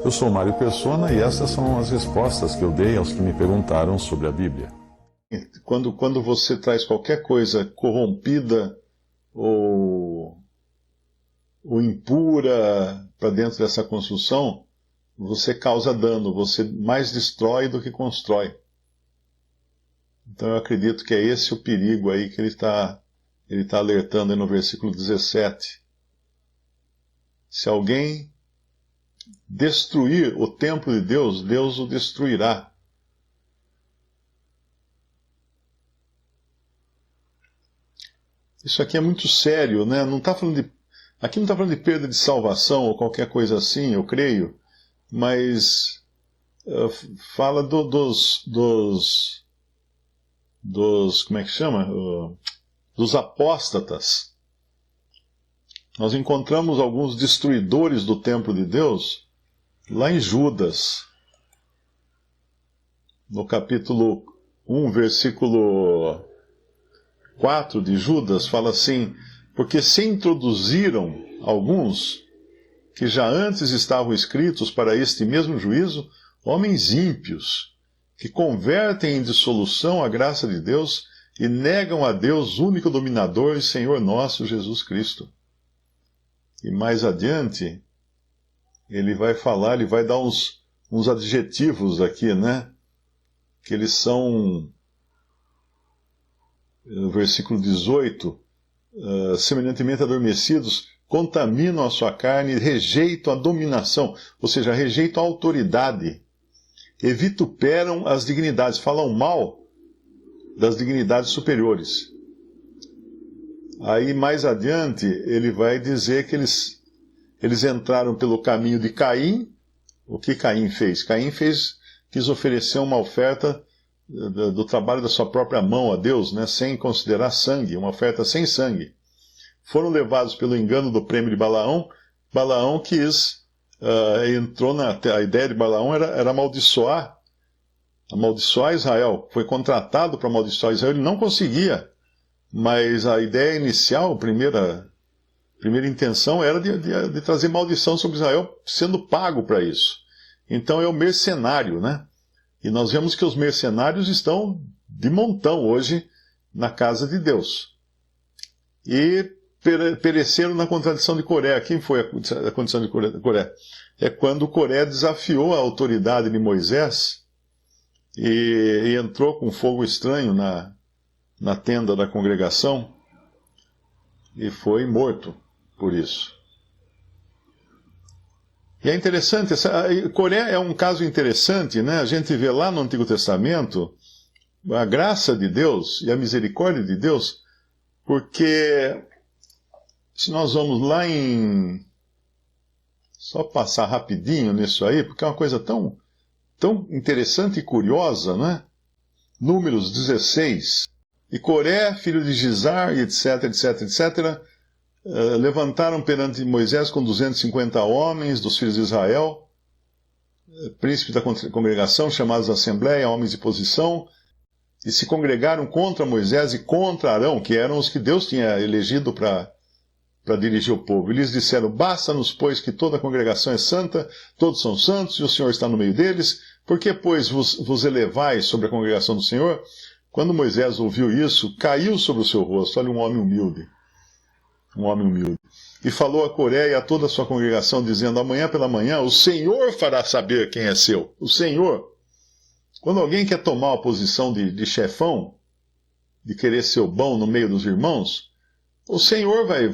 Eu sou Mário Persona e essas são as respostas que eu dei aos que me perguntaram sobre a Bíblia. Quando você traz qualquer coisa corrompida ou impura para dentro dessa construção, você causa dano, você mais destrói do que constrói. Então eu acredito que é esse o perigo aí que ele tá alertando aí no versículo 17. Se alguém destruir o templo de Deus, Deus o destruirá. Isso aqui é muito sério, né? Aqui não está falando de perda de salvação ou qualquer coisa assim, eu creio, mas fala dos como é que chama? Dos apóstatas. Nós encontramos alguns destruidores do templo de Deus lá em Judas, no capítulo 1, versículo 4 de Judas, fala assim: porque se introduziram alguns que já antes estavam escritos para este mesmo juízo, homens ímpios, que convertem em dissolução a graça de Deus e negam a Deus, único dominador e Senhor nosso, Jesus Cristo. E mais adiante, ele vai dar uns adjetivos aqui, né? Que eles são, no versículo 18, semelhantemente adormecidos, contaminam a sua carne, rejeitam a dominação, ou seja, rejeitam a autoridade, e vituperam as dignidades, falam mal das dignidades superiores. Aí, mais adiante, ele vai dizer que eles entraram pelo caminho de Caim. O que Caim fez? Quis oferecer uma oferta do trabalho da sua própria mão a Deus, né, sem considerar sangue, uma oferta sem sangue. Foram levados pelo engano do prêmio de Balaão. Balaão a ideia de Balaão era amaldiçoar Israel. Foi contratado para amaldiçoar Israel, ele não conseguia. Mas a ideia inicial, a primeira intenção era de trazer maldição sobre Israel, sendo pago para isso. Então é o mercenário, né? E nós vemos que os mercenários estão de montão hoje na casa de Deus. E pereceram na contradição de Coré. Quem foi a condição de Coré? É quando Coré desafiou a autoridade de Moisés e entrou com fogo estranho na tenda da congregação e foi morto por isso. E é interessante, Coré é um caso interessante, né? A gente vê lá no Antigo Testamento a graça de Deus e a misericórdia de Deus, porque se nós vamos lá só passar rapidinho nisso aí, porque é uma coisa tão interessante e curiosa, né? Números 16. E Coré, filho de Gizar, e etc, levantaram perante Moisés com 250 homens dos filhos de Israel, príncipes da congregação, chamados à assembleia, homens de posição, e se congregaram contra Moisés e contra Arão, que eram os que Deus tinha elegido para dirigir o povo. E lhes disseram: basta-nos, pois, que toda a congregação é santa, todos são santos, e o Senhor está no meio deles. Por que, pois, vos elevais sobre a congregação do Senhor? Quando Moisés ouviu isso, caiu sobre o seu rosto. Olha, um homem humilde. E falou a Coré e a toda a sua congregação, dizendo: amanhã pela manhã o Senhor fará saber quem é seu. O Senhor. Quando alguém quer tomar a posição de chefão, de querer ser o bom no meio dos irmãos, o Senhor vai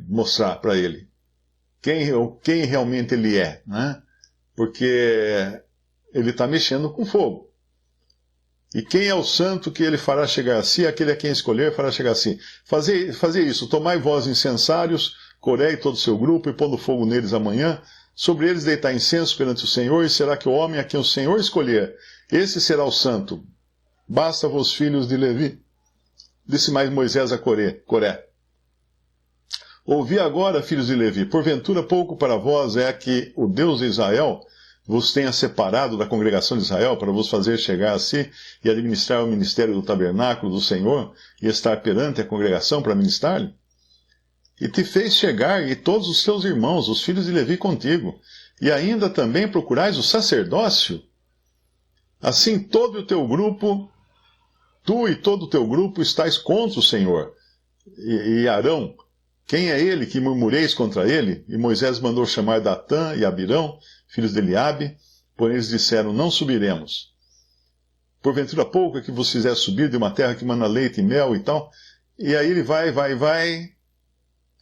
mostrar para ele quem realmente ele é, né? Porque ele está mexendo com fogo. E quem é o santo que ele fará chegar a si, aquele a quem escolher fará chegar a si. Fazer isso: tomai vós incensários, Coré e todo o seu grupo, e pondo fogo neles amanhã, sobre eles deitar incenso perante o Senhor, e será que o homem a quem o Senhor escolher, esse será o santo. Basta-vos, filhos de Levi. Disse mais Moisés a Coré: ouvi agora, filhos de Levi, porventura pouco para vós é que o Deus de Israel vos tenha separado da congregação de Israel para vos fazer chegar a si e administrar o ministério do tabernáculo do Senhor e estar perante a congregação para ministrar-lhe? e te fez chegar, e todos os teus irmãos, os filhos de Levi contigo, e ainda também procurais o sacerdócio? Assim todo o teu grupo, tu e todo o teu grupo estáis contra o Senhor. E Arão, quem é ele que murmureis contra ele? E Moisés mandou chamar Datã e Abirão, filhos de Eliabe, porém eles disseram, não subiremos. Porventura pouco é que vos fizer subir de uma terra que mana leite e mel e tal. E aí ele vai,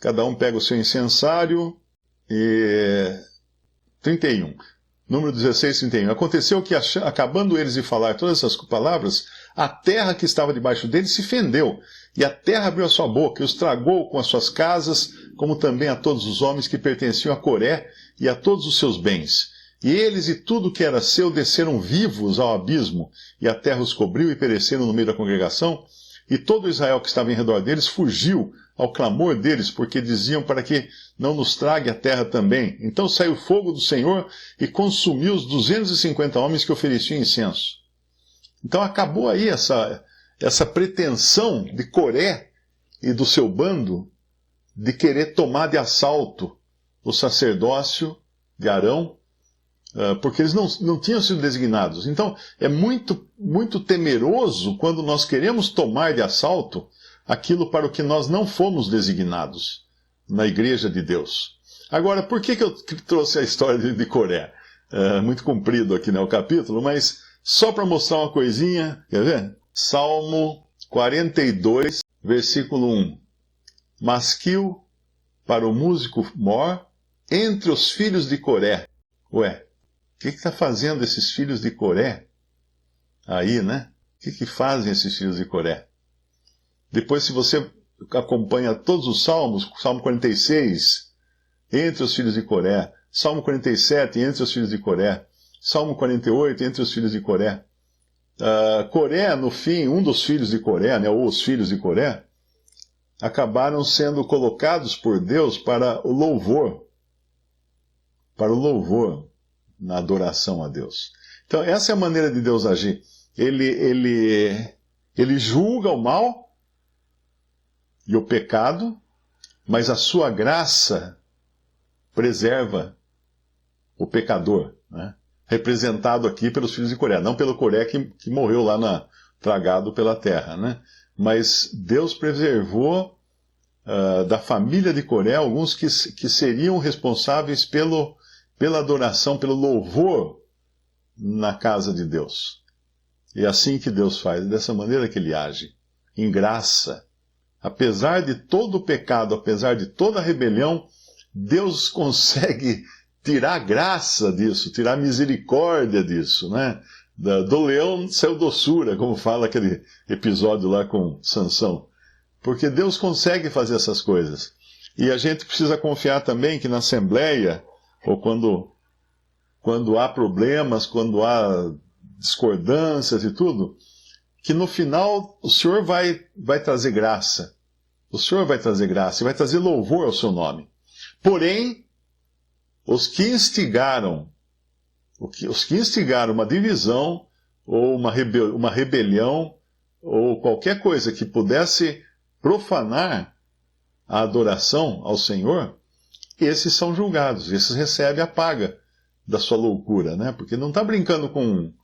cada um pega o seu incensário, e 31. Número 16, 31. Aconteceu que, acabando eles de falar todas essas palavras, a terra que estava debaixo deles se fendeu, e a terra abriu a sua boca, e os tragou com as suas casas, como também a todos os homens que pertenciam a Coré, e a todos os seus bens. E eles e tudo que era seu desceram vivos ao abismo, e a terra os cobriu e pereceram no meio da congregação, e todo Israel que estava em redor deles fugiu ao clamor deles, porque diziam para que não nos trague a terra também. Então saiu fogo do Senhor e consumiu os 250 homens que ofereciam incenso. Então acabou aí essa pretensão de Coré e do seu bando de querer tomar de assalto o sacerdócio de Arão, porque eles não tinham sido designados. Então é muito, muito temeroso quando nós queremos tomar de assalto aquilo para o que nós não fomos designados na igreja de Deus. Agora, por que eu trouxe a história de Coré? Muito comprido aqui, né, o capítulo, mas só para mostrar uma coisinha, quer ver? Salmo 42, versículo 1. Masquil para o músico mor entre os filhos de Coré. Ué, o que está fazendo esses filhos de Coré aí, né? O que fazem esses filhos de Coré? Depois, se você acompanha todos os salmos, Salmo 46, entre os filhos de Coré, Salmo 47, entre os filhos de Coré, Salmo 48, entre os filhos de Coré. Coré, no fim, um dos filhos de Coré, né, ou os filhos de Coré, acabaram sendo colocados por Deus para o louvor na adoração a Deus. Então, essa é a maneira de Deus agir. Ele julga o mal e o pecado, mas a sua graça preserva o pecador, né? Representado aqui pelos filhos de Coré, não pelo Coré que morreu lá tragado pela terra, né? Mas Deus preservou da família de Coré alguns que seriam responsáveis pela adoração, pelo louvor na casa de Deus. E é assim que Deus faz, dessa maneira que Ele age, em graça. Apesar de todo o pecado, apesar de toda a rebelião, Deus consegue tirar graça disso, tirar misericórdia disso, né? Do leão saiu doçura, como fala aquele episódio lá com Sansão. Porque Deus consegue fazer essas coisas. E a gente precisa confiar também que na Assembleia, ou quando há problemas, quando há discordâncias e tudo, que no final o Senhor vai trazer graça. O Senhor vai trazer graça e vai trazer louvor ao seu nome. Porém, os que instigaram uma divisão, ou uma rebelião, ou qualquer coisa que pudesse profanar a adoração ao Senhor, esses são julgados, esses recebem a paga da sua loucura, né? Porque não está brincando com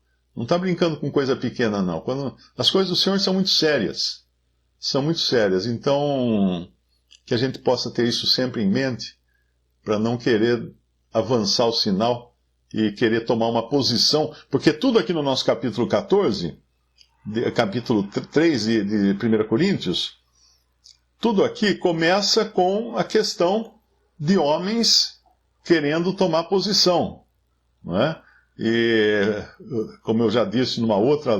coisa pequena, não. As coisas do Senhor são muito sérias. São muito sérias. Então, que a gente possa ter isso sempre em mente, para não querer avançar o sinal e querer tomar uma posição. Porque tudo aqui no nosso capítulo 14, capítulo 3 de 1 Coríntios, tudo aqui começa com a questão de homens querendo tomar posição, não é? E, como eu já disse numa outra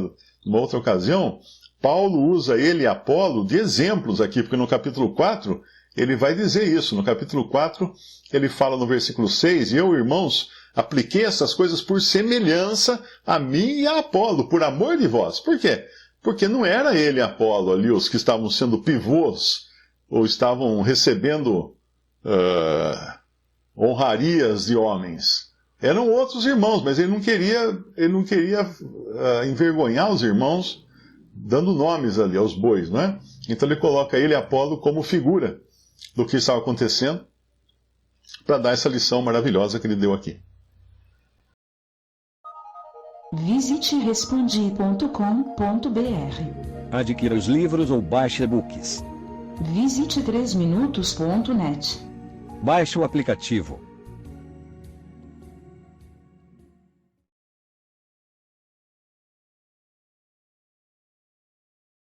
ocasião, Paulo usa ele e Apolo de exemplos aqui, porque no capítulo 4 ele vai dizer isso. No capítulo 4 ele fala no versículo 6, e eu, irmãos, apliquei essas coisas por semelhança a mim e a Apolo, por amor de vós. Por quê? Porque não era ele e Apolo ali os que estavam sendo pivôs, ou estavam recebendo honrarias de homens. Eram outros irmãos, mas ele não queria envergonhar os irmãos, dando nomes ali aos bois, não é? Então ele coloca ele e Apolo como figura. do que estava acontecendo, para dar essa lição maravilhosa que ele deu aqui. Visite respondi.com.br. Adquira os livros ou baixe e-books. Visite 3minutos.net. Baixe o aplicativo.